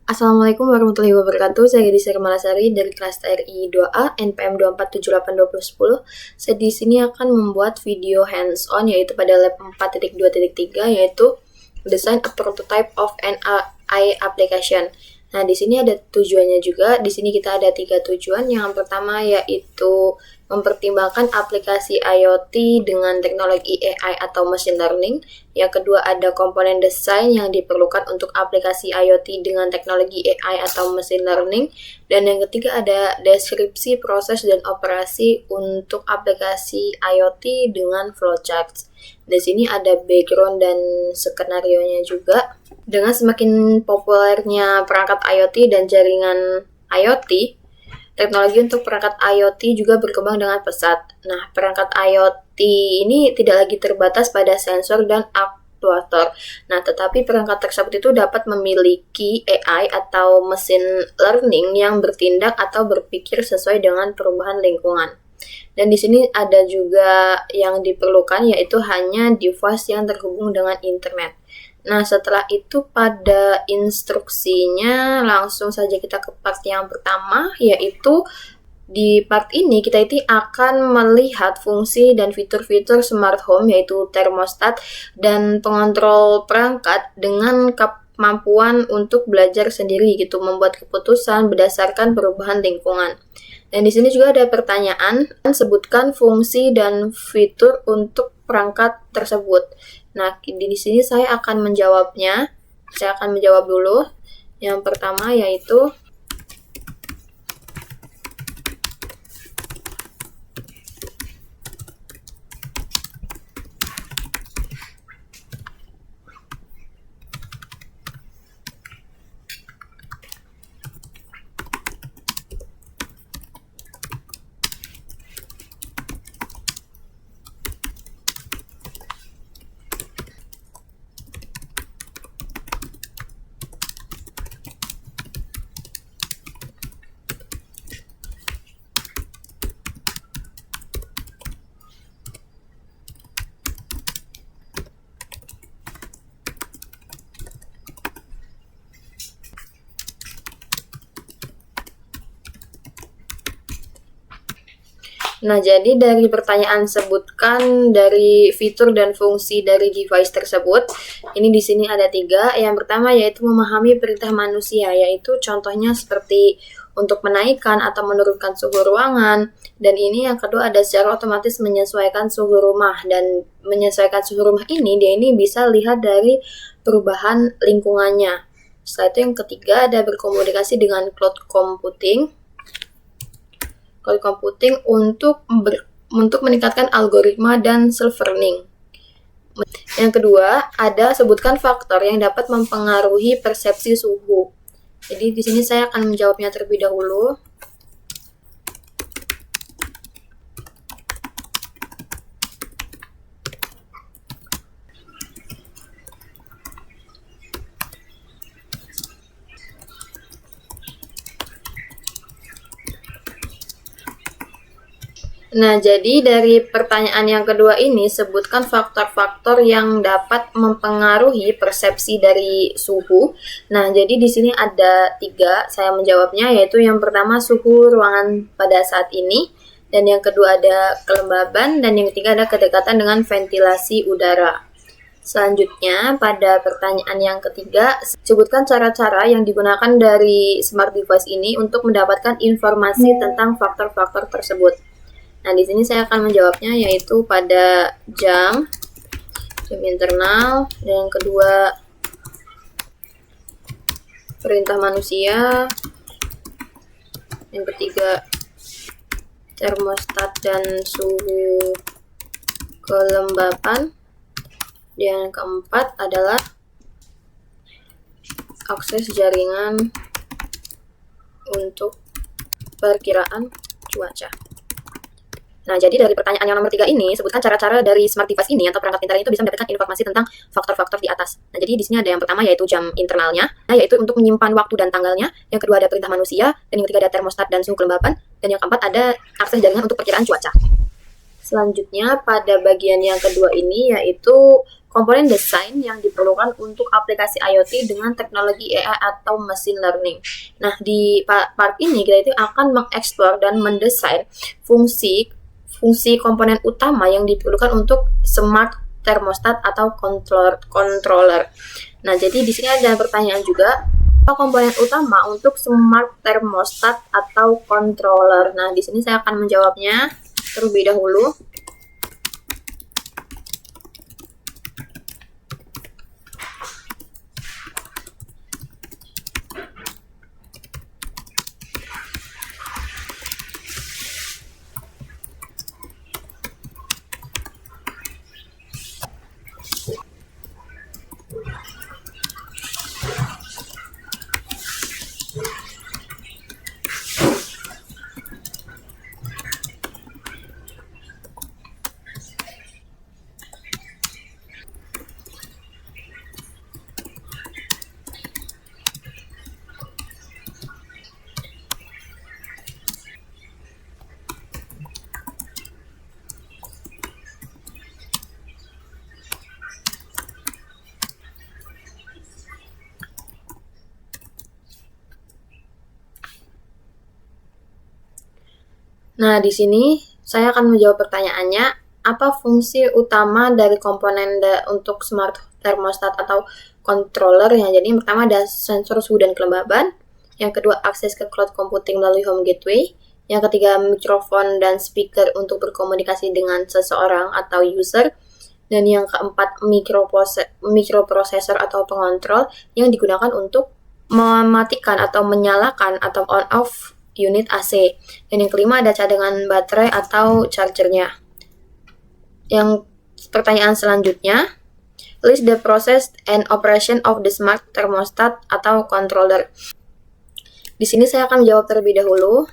Assalamualaikum warahmatullahi wabarakatuh. Saya Gadis Malasari dari kelas TRI 2A NPM 2478210. Saya di sini akan membuat video hands-on yaitu pada lab 4.2.3 yaitu design a prototype of an AI application. Nah, di sini ada tujuannya juga. Di sini kita ada 3 tujuan. Yang pertama yaitu mempertimbangkan aplikasi IoT dengan teknologi AI atau machine learning. Yang kedua ada komponen desain yang diperlukan untuk aplikasi IoT dengan teknologi AI atau machine learning. Dan yang ketiga ada deskripsi proses dan operasi untuk aplikasi IoT dengan flowchart. Di sini ada background dan skenario-nya juga. Dengan semakin populernya perangkat IoT dan jaringan IoT, teknologi untuk perangkat IoT juga berkembang dengan pesat. Nah, perangkat IoT ini tidak lagi terbatas pada sensor dan aktuator. Nah, tetapi perangkat tersebut itu dapat memiliki AI atau machine learning yang bertindak atau berpikir sesuai dengan perubahan lingkungan. Dan di sini ada juga yang diperlukan yaitu hanya device yang terhubung dengan internet. Nah, setelah itu pada instruksinya langsung saja kita ke part yang pertama, yaitu di part ini kita akan melihat fungsi dan fitur-fitur smart home yaitu termostat dan pengontrol perangkat dengan kemampuan untuk belajar sendiri gitu, membuat keputusan berdasarkan perubahan lingkungan. Dan di sini juga ada pertanyaan, sebutkan fungsi dan fitur untuk perangkat tersebut. Nah, di sini saya akan menjawabnya. Saya akan menjawab dulu. Yang pertama yaitu Nah, jadi dari pertanyaan sebutkan dari fitur dan fungsi dari device tersebut. Ini di sini ada 3. Yang pertama yaitu memahami perintah manusia, yaitu contohnya seperti untuk menaikkan atau menurunkan suhu ruangan. Dan ini yang kedua ada secara otomatis menyesuaikan suhu rumah. Dan menyesuaikan suhu rumah ini, dia ini bisa lihat dari perubahan lingkungannya. Setelah itu yang ketiga ada berkomunikasi dengan cloud computing. Cloud computing untuk meningkatkan algoritma dan self-learning. Yang kedua, ada sebutkan faktor yang dapat mempengaruhi persepsi suhu. Jadi di sini saya akan menjawabnya terlebih dahulu. Nah, jadi dari pertanyaan yang kedua ini, sebutkan faktor-faktor yang dapat mempengaruhi persepsi dari suhu. Nah, jadi di sini ada 3, saya menjawabnya, yaitu yang pertama suhu ruangan pada saat ini, dan yang kedua ada kelembaban, dan yang ketiga ada kedekatan dengan ventilasi udara. Selanjutnya, pada pertanyaan yang ketiga, sebutkan cara-cara yang digunakan dari smart device ini untuk mendapatkan informasi tentang faktor-faktor tersebut. Nah, di sini saya akan menjawabnya yaitu pada jam internal, dan yang kedua perintah manusia, yang ketiga termostat dan suhu kelembapan, dan yang keempat adalah akses jaringan untuk perkiraan cuaca. Nah, jadi dari pertanyaan yang nomor 3 ini, sebutkan cara-cara dari smart device ini atau perangkat pintar itu bisa mendapatkan informasi tentang faktor-faktor di atas. Nah, jadi di sini ada yang pertama yaitu jam internalnya, yaitu untuk menyimpan waktu dan tanggalnya. Yang kedua ada perintah manusia, dan yang ketiga ada termostat dan suhu kelembapan, dan yang keempat ada akses jaringan untuk perkiraan cuaca. Selanjutnya pada bagian yang kedua ini yaitu komponen desain yang diperlukan untuk aplikasi IoT dengan teknologi AI atau machine learning. Nah, di part ini kita itu akan mengeksplor dan mendesain fungsi komponen utama yang diperlukan untuk smart thermostat atau controller. Nah, jadi di sini ada pertanyaan juga, apa komponen utama untuk smart thermostat atau controller? Nah, di sini saya akan menjawabnya terlebih dahulu. Nah, di sini saya akan menjawab pertanyaannya, apa fungsi utama dari komponen untuk smart thermostat atau controller? Yang jadi yang pertama ada sensor suhu dan kelembaban, yang kedua akses ke cloud computing melalui home gateway, yang ketiga mikrofon dan speaker untuk berkomunikasi dengan seseorang atau user, dan yang keempat mikroprosesor atau pengontrol yang digunakan untuk mematikan atau menyalakan atau on off unit AC. Dan yang kelima ada cadangan baterai atau chargernya. Yang pertanyaan selanjutnya, list the process and operation of the smart thermostat atau controller. Di sini saya akan menjawab terlebih dahulu.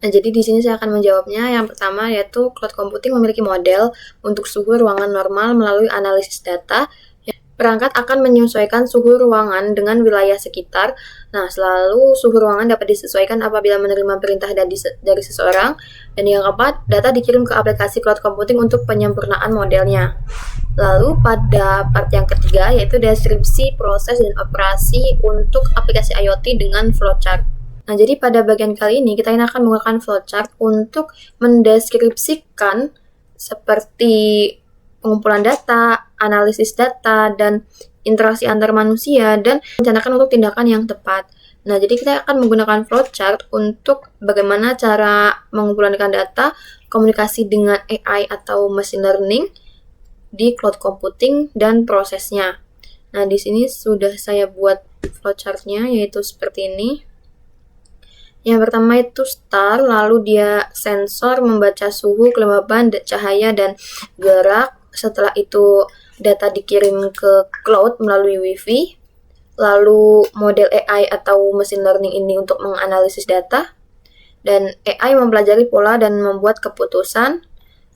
Nah, jadi di sini saya akan menjawabnya. Yang pertama yaitu cloud computing memiliki model untuk suhu ruangan normal melalui analisis data. Perangkat akan menyesuaikan suhu ruangan dengan wilayah sekitar. Nah, selalu suhu ruangan dapat disesuaikan apabila menerima perintah dari seseorang. Dan yang keempat, data dikirim ke aplikasi cloud computing untuk penyempurnaan modelnya. Lalu pada part yang ketiga yaitu deskripsi proses dan operasi untuk aplikasi IoT dengan flowchart. Nah, jadi pada bagian kali ini kita akan menggunakan flowchart untuk mendeskripsikan seperti pengumpulan data, analisis data, dan interaksi antar manusia, dan merencanakan untuk tindakan yang tepat. Nah, jadi kita akan menggunakan flowchart untuk bagaimana cara mengumpulkan data, komunikasi dengan AI atau machine learning di cloud computing, dan prosesnya. Nah, di sini sudah saya buat flowchart-nya, yaitu seperti ini. Yang pertama itu star, lalu dia sensor membaca suhu, kelembaban, cahaya, dan gerak. Setelah itu data dikirim ke cloud melalui Wi-Fi. Lalu model AI atau machine learning ini untuk menganalisis data. Dan AI mempelajari pola dan membuat keputusan.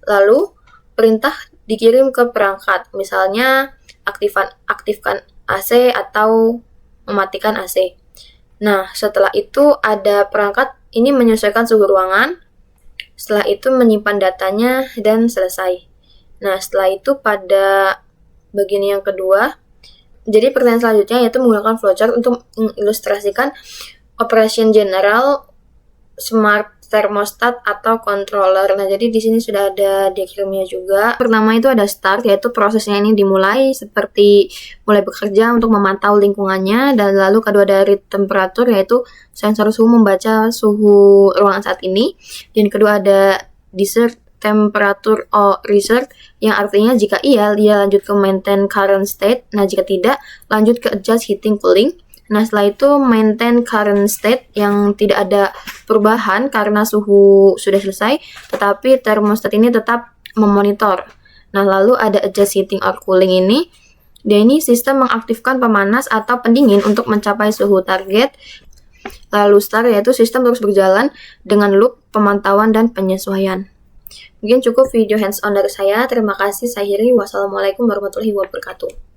Lalu perintah dikirim ke perangkat. Misalnya aktifkan AC atau mematikan AC. Nah, setelah itu ada perangkat ini menyesuaikan suhu ruangan. Setelah itu menyimpan datanya dan selesai. Nah, setelah itu pada bagian yang kedua, jadi pertanyaan selanjutnya yaitu menggunakan flowchart untuk mengilustrasikan operation general smart thermostat atau controller. Nah, jadi di sini sudah ada diagramnya juga. Pertama itu ada start, yaitu prosesnya ini dimulai seperti mulai bekerja untuk memantau lingkungannya, dan lalu kedua dari temperatur, yaitu sensor suhu membaca suhu ruangan saat ini, dan kedua ada desert temperatur or reset, yang artinya jika iya, dia lanjut ke maintain current state. Nah, jika tidak, lanjut ke adjust heating cooling. Nah, setelah itu maintain current state yang tidak ada perubahan karena suhu sudah selesai, tetapi termostat ini tetap memonitor. Nah, lalu ada adjust heating or cooling ini. Dia ini sistem mengaktifkan pemanas atau pendingin untuk mencapai suhu target. Lalu start, yaitu sistem terus berjalan dengan loop pemantauan dan penyesuaian. Mungkin cukup video hands-on dari saya. Terima kasih, saya akhiri. Wassalamualaikum warahmatullahi wabarakatuh.